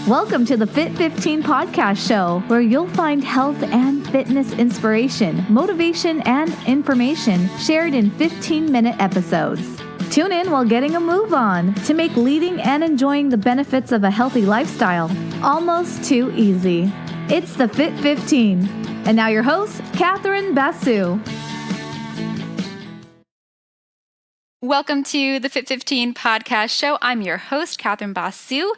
Welcome to the Fit 15 podcast show, where you'll find health and fitness inspiration, motivation, and information shared in 15-minute episodes. Tune in while getting a move on to make leading and enjoying the benefits of a healthy lifestyle almost too easy. It's the Fit 15. And now your host, Catherine Basu. Welcome to the Fit 15 podcast show. I'm your host, Catherine Basu,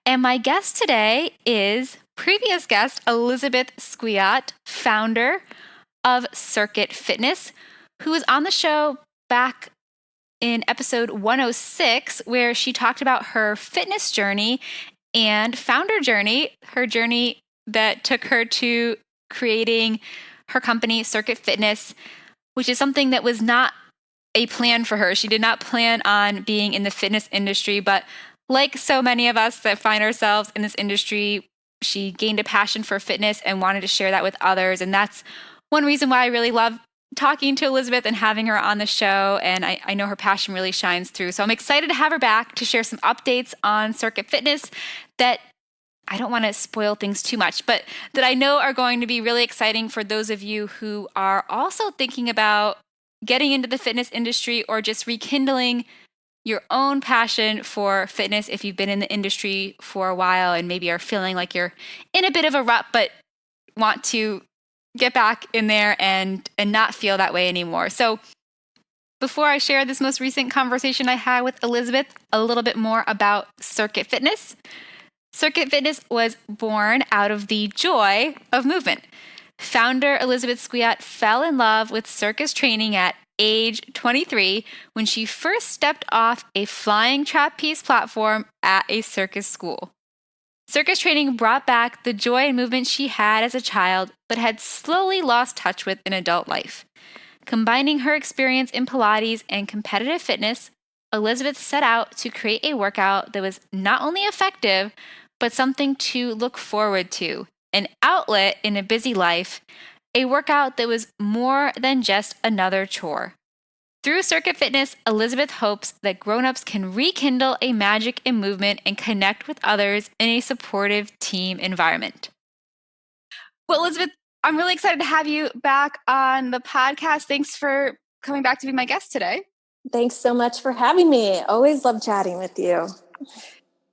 and my guest today is previous guest Elizabeth Skwiot, founder of Cirque-It Fitness, who was on the show back in episode 106, where she talked about her fitness journey and founder journey, her journey that took her to creating her company, Cirque-It Fitness, which is something that was not a plan for her. She did not plan on being in the fitness industry, but like so many of us that find ourselves in this industry, she gained a passion for fitness and wanted to share that with others. And that's one reason why I really love talking to Elizabeth and having her on the show. And I know her passion really shines through. So I'm excited to have her back to share some updates on Cirque-It Fitness that I don't want to spoil things too much, but that I know are going to be really exciting for those of you who are also thinking about getting into the fitness industry or just rekindling your own passion for fitness if you've been in the industry for a while and maybe are feeling like you're in a bit of a rut but want to get back in there and not feel that way anymore. So before I share this most recent conversation I had with Elizabeth, a little bit more about Cirque-It Fitness. Cirque-It Fitness was born out of the joy of movement. Founder Elizabeth Skwiot fell in love with circus training at age 23 when she first stepped off a flying trapeze platform at a circus school. Circus training brought back the joy and movement she had as a child, but had slowly lost touch with in adult life. Combining her experience in Pilates and competitive fitness, Elizabeth set out to create a workout that was not only effective, but something to look forward to. An outlet in a busy life, a workout that was more than just another chore. Through Cirque-It Fitness, Elizabeth hopes that grown-ups can rekindle a magic in movement and connect with others in a supportive team environment. Well, Elizabeth, I'm really excited to have you back on the podcast. Thanks for coming back to be my guest today. Thanks so much for having me. Always love chatting with you.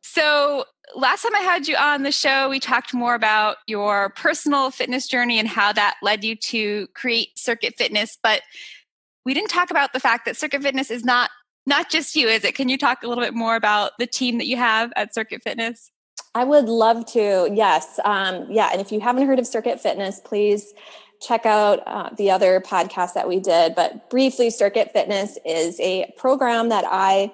So last time I had you on the show, we talked more about your personal fitness journey and how that led you to create Cirque-It Fitness, but we didn't talk about the fact that Cirque-It Fitness is not just you, is it? Can you talk a little bit more about the team that you have at Cirque-It Fitness? I would love to, yes. And if you haven't heard of Cirque-It Fitness, please check out the other podcast that we did. But briefly, Cirque-It Fitness is a program that I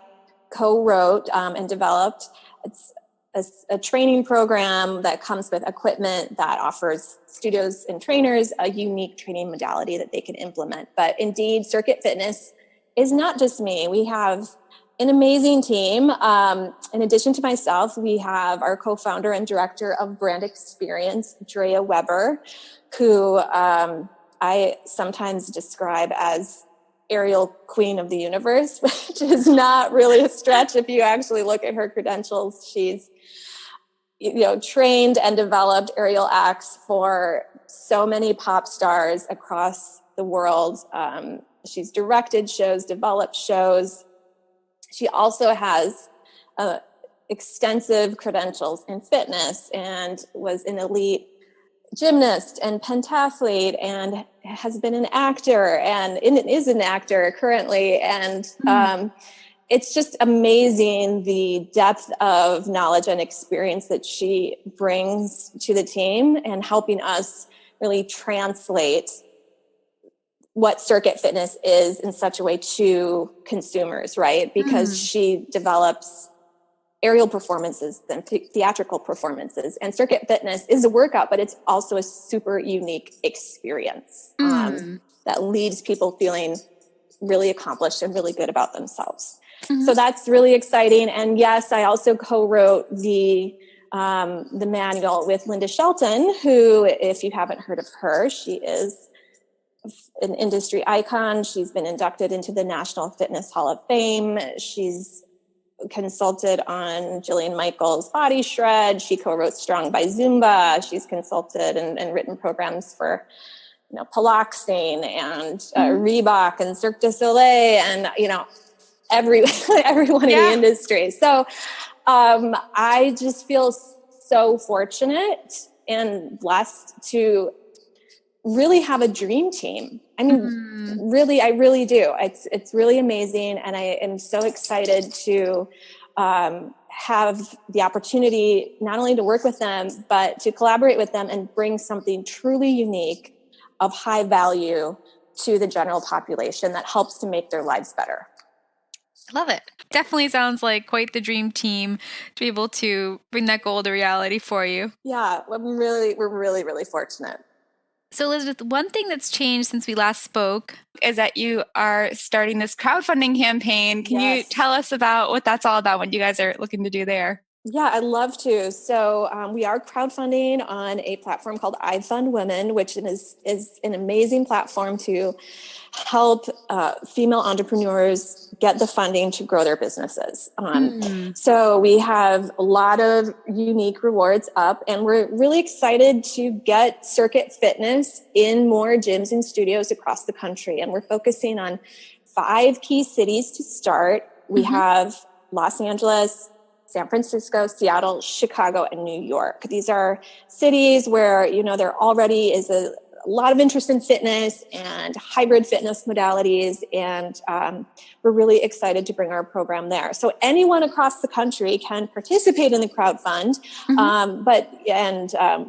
co-wrote and developed. It's a training program that comes with equipment that offers studios and trainers a unique training modality that they can implement. But indeed, Cirque-It Fitness is not just me. We have an amazing team. In addition to myself, we have our co-founder and director of brand experience, Drea Weber, who I sometimes describe as aerial queen of the universe, which is not really a stretch if you actually look at her credentials. She's trained and developed aerial acts for so many pop stars across the world. She's directed shows, developed shows. She also has extensive credentials in fitness and was an elite gymnast and pentathlete and has been an actor and is an actor currently. And it's just amazing the depth of knowledge and experience that she brings to the team and helping us really translate what Cirque-It Fitness is in such a way to consumers, right? Because she develops aerial performances and theatrical performances. And Cirque-It Fitness is a workout, but it's also a super unique experience that leaves people feeling really accomplished and really good about themselves. So that's really exciting. And yes, I also co-wrote the manual with Linda Shelton, who, if you haven't heard of her, she is an industry icon. She's been inducted into the National Fitness Hall of Fame. She's consulted on Jillian Michaels' Body Shred. She co-wrote Strong by Zumba. She's consulted and written programs for, Paloxane and Reebok and Cirque du Soleil and, everyone in the industry. So I just feel so fortunate and blessed to really have a dream team. I mean, really, I really do. It's really amazing. And I am so excited to have the opportunity not only to work with them, but to collaborate with them and bring something truly unique of high value to the general population that helps to make their lives better. I love it. Definitely sounds like quite the dream team to be able to bring that goal to reality for you. Yeah, we're really, really fortunate. So Elizabeth, one thing that's changed since we last spoke is that you are starting this crowdfunding campaign. Can you tell us about what that's all about, what you guys are looking to do there? Yeah, I'd love to. So we are crowdfunding on a platform called I Fund Women, which is an amazing platform to help female entrepreneurs get the funding to grow their businesses. So we have a lot of unique rewards up, and we're really excited to get Cirque-It Fitness in more gyms and studios across the country. And we're focusing on 5 key cities to start. We have Los Angeles, San Francisco, Seattle, Chicago, and New York. These are cities where, there already is a lot of interest in fitness and hybrid fitness modalities. And we're really excited to bring our program there. So anyone across the country can participate in the crowdfund.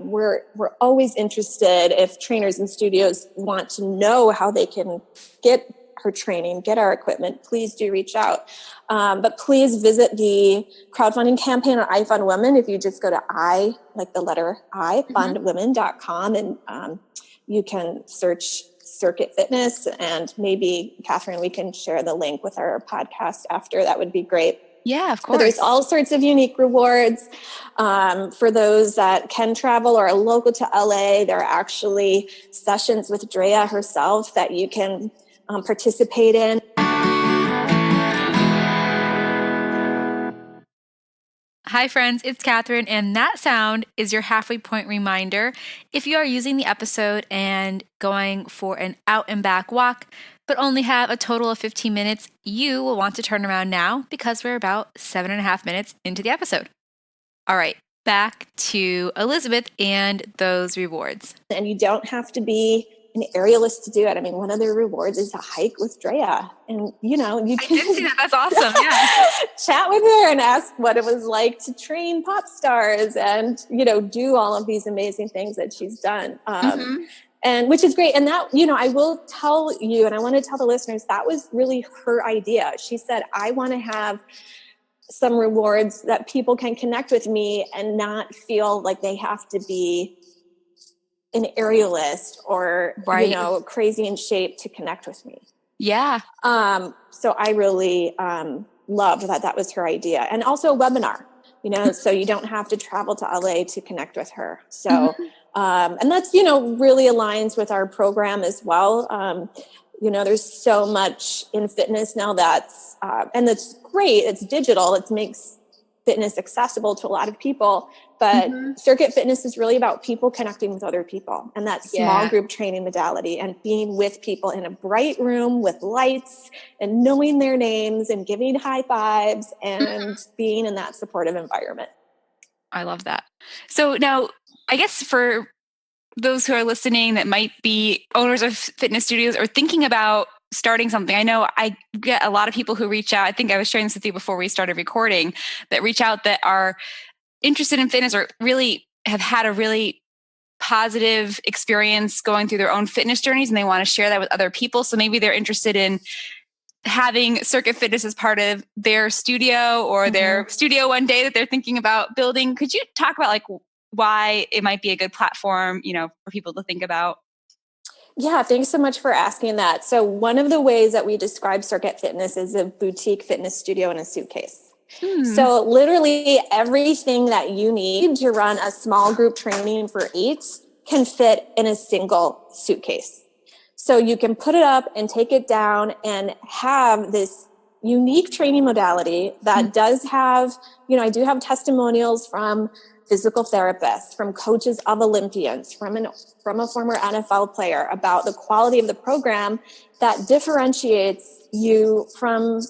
We're always interested if trainers and studios want to know how they can get her training, get our equipment, please do reach out. But please visit the crowdfunding campaign on I Fund Women. If you just go to ifundwomen.com and you can search Cirque-It Fitness, and maybe Catherine, we can share the link with our podcast after. That would be great. Yeah, of course. But there's all sorts of unique rewards for those that can travel or are local to LA. There are actually sessions with Drea herself that you can participate in. Hi friends, it's Catherine, and that sound is your halfway point reminder. If you are using the episode and going for an out and back walk, but only have a total of 15 minutes, you will want to turn around now because we're about 7.5 minutes into the episode. All right, back to Elizabeth and those rewards. And you don't have to be an aerialist to do it. I mean, one of their rewards is a hike with Drea. And, you can I did see that. That's awesome. Yeah. chat with her and ask what it was like to train pop stars and, do all of these amazing things that she's done. And which is great. And that, I will tell you, and I want to tell the listeners, that was really her idea. She said, I want to have some rewards that people can connect with me and not feel like they have to be an aerialist or, crazy in shape to connect with me. Yeah. So I really loved that was her idea. And also a webinar, so you don't have to travel to LA to connect with her. So, and that's, really aligns with our program as well. There's so much in fitness now that's, and that's great. It's digital. It makes fitness accessible to a lot of people, but Cirque-It Fitness is really about people connecting with other people, and that small group training modality and being with people in a bright room with lights and knowing their names and giving high fives and being in that supportive environment. I love that. So now, I guess for those who are listening that might be owners of fitness studios or thinking about starting something, I know I get a lot of people who reach out. I think I was sharing this with you before we started recording, that reach out that are interested in fitness or really have had a really positive experience going through their own fitness journeys, and they want to share that with other people. So maybe they're interested in having Cirque-It Fitness as part of their studio or their studio one day that they're thinking about building. Could you talk about why it might be a good platform, for people to think about? Yeah, thanks so much for asking that. So one of the ways that we describe Cirque-It Fitness is a boutique fitness studio in a suitcase. So literally everything that you need to run a small group training for 8 can fit in a single suitcase. So you can put it up and take it down and have this unique training modality that does have, I do have testimonials from physical therapists, from coaches of Olympians, from a former NFL player about the quality of the program that differentiates you from,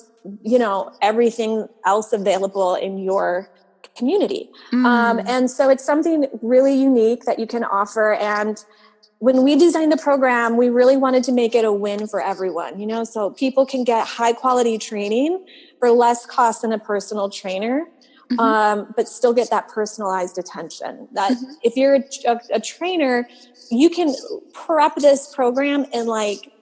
everything else available in your community. And so it's something really unique that you can offer. And when we designed the program, we really wanted to make it a win for everyone, so people can get high quality training for less cost than a personal trainer, but still get that personalized attention. That if you're a trainer, you can prep this program in like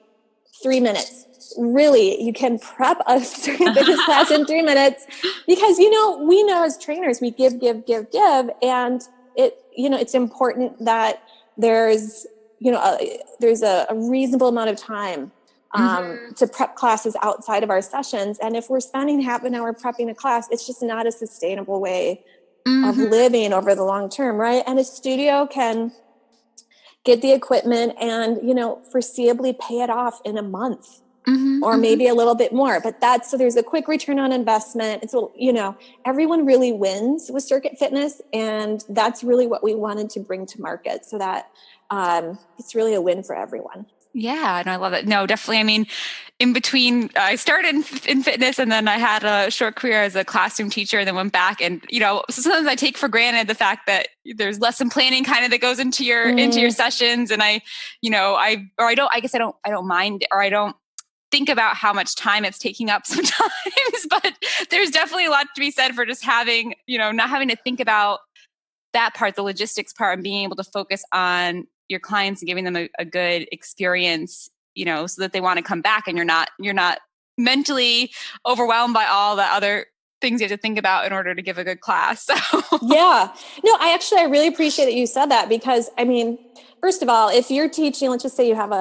3 minutes. Really, you can prep a fitness class in 3 minutes because, we know as trainers, we give, and it's important that there's a reasonable amount of time to prep classes outside of our sessions. And if we're spending half an hour prepping a class, it's just not a sustainable way of living over the long term, right? And a studio can get the equipment and, foreseeably pay it off in a month. Or maybe a little bit more, but so there's a quick return on investment. And so, everyone really wins with Cirque-It Fitness. And that's really what we wanted to bring to market so that it's really a win for everyone. Yeah, and I love it. No, definitely. I mean, in between, I started in fitness and then I had a short career as a classroom teacher and then went back. And, so sometimes I take for granted the fact that there's lesson planning kind of that goes into your sessions. And I don't mind, or I don't think about how much time it's taking up sometimes, but there's definitely a lot to be said for just having, not having to think about that part, the logistics part, and being able to focus on your clients and giving them a good experience, so that they want to come back and you're not mentally overwhelmed by all the other things you have to think about in order to give a good class. So. Yeah, no, I really appreciate that you said that because first of all, if you're teaching, let's just say you have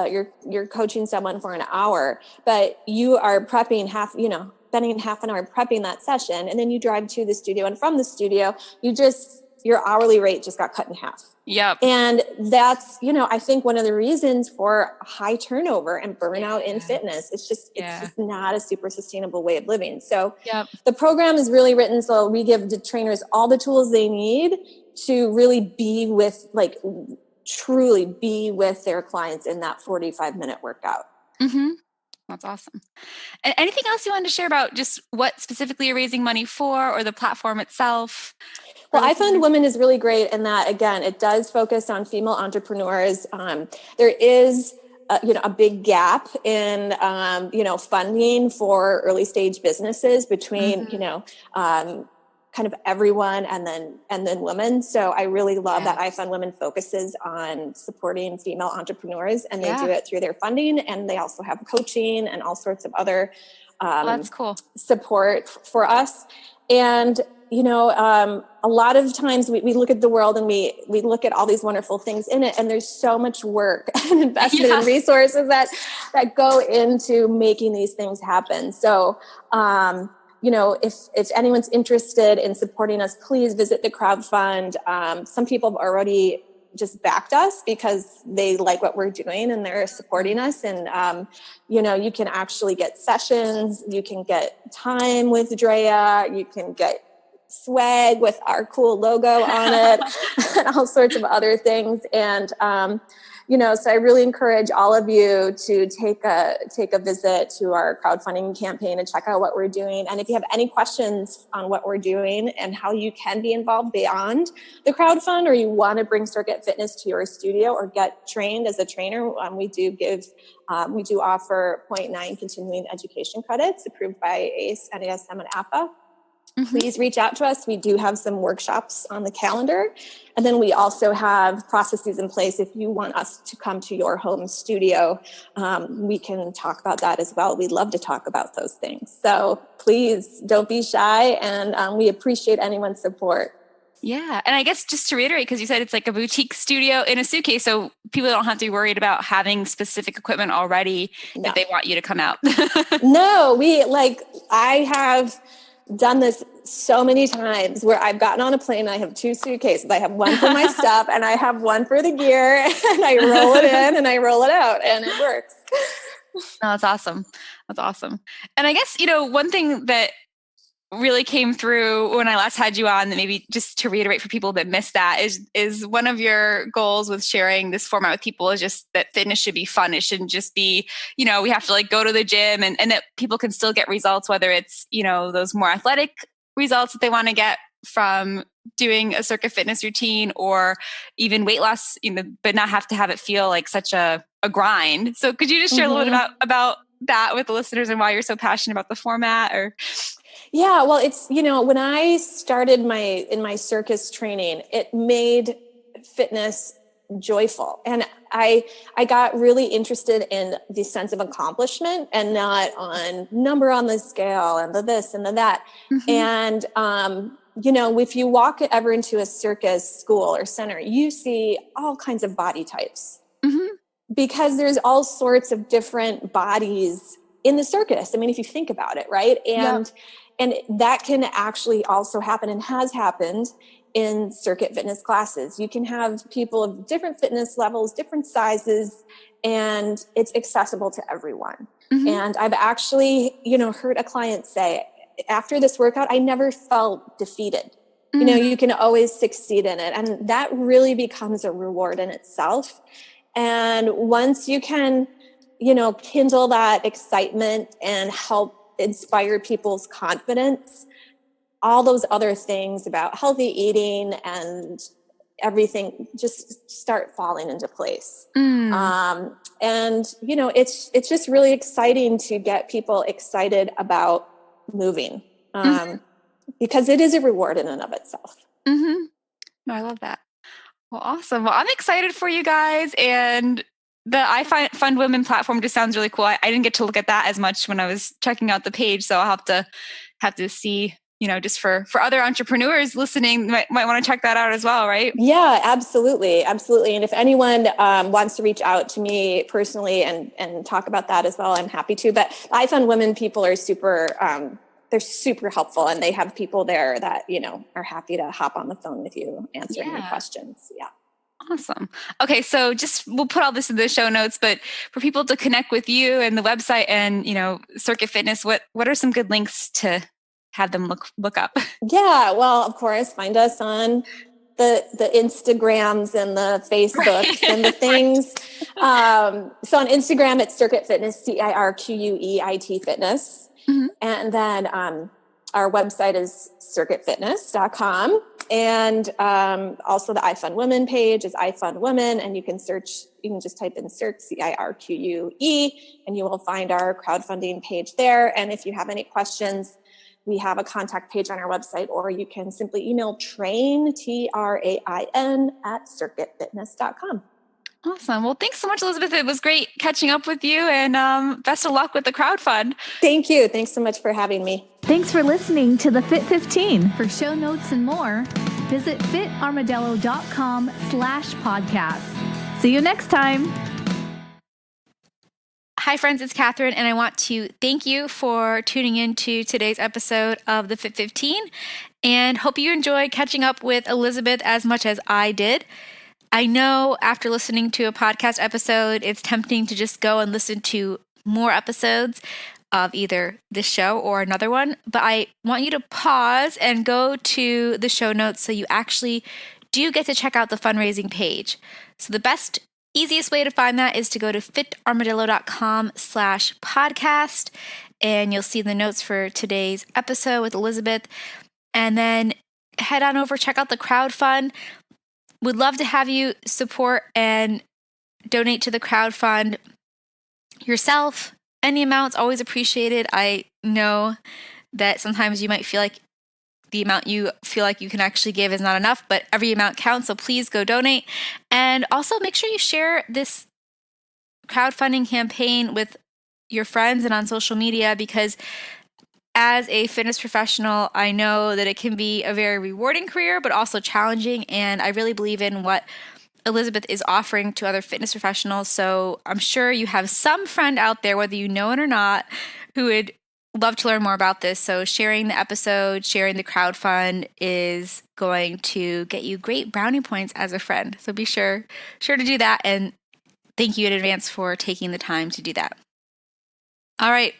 you're coaching someone for an hour, but you are prepping spending half an hour prepping that session, and then you drive to the studio, and from the studio, your hourly rate just got cut in half. Yep. And that's, I think one of the reasons for high turnover and burnout in fitness. It's just not a super sustainable way of living. So the program is really written so we give the trainers all the tools they need to really truly be with their clients in that 45-minute workout. That's awesome. And anything else you wanted to share about just what specifically you're raising money for or the platform itself? Well, I Fund Women is really great in that, again, it does focus on female entrepreneurs. There is a big gap in, funding for early stage businesses between, kind of everyone and then women. So I really love that I Fund Women focuses on supporting female entrepreneurs, and they do it through their funding, and they also have coaching and all sorts of other that's cool. support for us. And a lot of times we look at the world and we look at all these wonderful things in it, and there's so much work and investment and resources that go into making these things happen. So, if anyone's interested in supporting us, please visit the crowdfund. Some people have already just backed us because they like what we're doing and they're supporting us. And, you can actually get sessions, you can get time with Drea, you can get swag with our cool logo on it and all sorts of other things. And, so I really encourage all of you to take a visit to our crowdfunding campaign and check out what we're doing. And if you have any questions on what we're doing and how you can be involved beyond the crowdfund, or you want to bring Cirque-It Fitness to your studio or get trained as a trainer, we do offer 0.9 continuing education credits approved by ACE, NASM, and APA. Please reach out to us. We do have some workshops on the calendar. And then we also have processes in place. If you want us to come to your home studio, we can talk about that as well. We'd love to talk about those things. So please don't be shy. And we appreciate anyone's support. Yeah. And I guess just to reiterate, because you said it's like a boutique studio in a suitcase, so people don't have to be worried about having specific equipment already if they want you to come out. No, I have done this so many times where I've gotten on a plane and I have two suitcases. I have one for my stuff and I have one for the gear, and I roll it in and I roll it out, and it works. No, that's awesome. That's awesome. And I guess, one thing that really came through when I last had you on, that maybe just to reiterate for people that missed that, is one of your goals with sharing this format with people is just that fitness should be fun. It shouldn't just be, we have to like go to the gym, and that people can still get results, whether it's, those more athletic results that they want to get from doing a Cirque-It fitness routine, or even weight loss, but not have to have it feel like such a grind. So could you just share a little bit about that with the listeners and why you're so passionate about the format? Or yeah, well, it's, when I started in my circus training, it made fitness joyful. And I got really interested in the sense of accomplishment and not on number on the scale and the this and the that. And, if you walk ever into a circus school or center, you see all kinds of body types because there's all sorts of different bodies in the circus. I mean, if you think about it, right? And that can actually also happen and has happened in Cirque-It fitness classes. You can have people of different fitness levels, different sizes, and it's accessible to everyone. And I've actually, heard a client say, after this workout, I never felt defeated. You can always succeed in it. And that really becomes a reward in itself. And once you can, kindle that excitement and help inspire people's confidence, all those other things about healthy eating and everything just start falling into place. And, it's just really exciting to get people excited about moving because it is a reward in and of itself. No, I love that. Well, awesome. Well, I'm excited for you guys, and the iFund Women platform just sounds really cool. I didn't get to look at that as much when I was checking out the page, so I'll have to see, just for other entrepreneurs listening, might want to check that out as well, right? Yeah, absolutely. Absolutely. And if anyone wants to reach out to me personally and talk about that as well, I'm happy to. But iFund Women people are they're super helpful, and they have people there that, are happy to hop on the phone with you, answering your questions. Yeah. Awesome. Okay. So we'll put all this in the show notes, but for people to connect with you and the website and, Cirque-It Fitness, what are some good links to have them look up? Yeah. Well, of course, find us on the Instagrams and the Facebooks and the things. So on Instagram, it's Cirque-It Fitness, Cirqueit Fitness. And then our website is circuitfitness.com. And also the iFund Women page is iFund Women. And you can just type in Cirque, Cirque, and you will find our crowdfunding page there. And if you have any questions, we have a contact page on our website, or you can simply email train, TRAIN, at circuitfitness.com. Awesome. Well, thanks so much, Elizabeth. It was great catching up with you, and best of luck with the crowdfund. Thank you. Thanks so much for having me. Thanks for listening to the Fit 15. For show notes and more, visit fitarmadillo.com/podcast. See you next time. Hi, friends. It's Catherine, and I want to thank you for tuning in to today's episode of the Fit 15, and hope you enjoyed catching up with Elizabeth as much as I did. I know after listening to a podcast episode, it's tempting to just go and listen to more episodes of either this show or another one, but I want you to pause and go to the show notes so you actually do get to check out the fundraising page. So the easiest way to find that is to go to fitarmadillo.com/podcast, and you'll see the notes for today's episode with Elizabeth, and then head on over, check out the crowdfund. Would love to have you support and donate to the crowdfund yourself. Any amount's always appreciated. I know that sometimes you might feel like the amount you feel like you can actually give is not enough, but every amount counts, so please go donate. And also make sure you share this crowdfunding campaign with your friends and on social media, because as a fitness professional, I know that it can be a very rewarding career, but also challenging. And I really believe in what Elizabeth is offering to other fitness professionals. So I'm sure you have some friend out there, whether you know it or not, who would love to learn more about this. So sharing the episode, sharing the crowdfund is going to get you great brownie points as a friend. So be sure to do that. And thank you in advance for taking the time to do that. All right.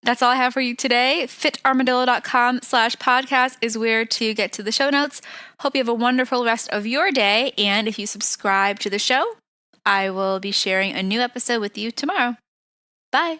That's all I have for you today. fitarmadillo.com/podcast is where to get to the show notes. Hope you have a wonderful rest of your day. And if you subscribe to the show, I will be sharing a new episode with you tomorrow. Bye.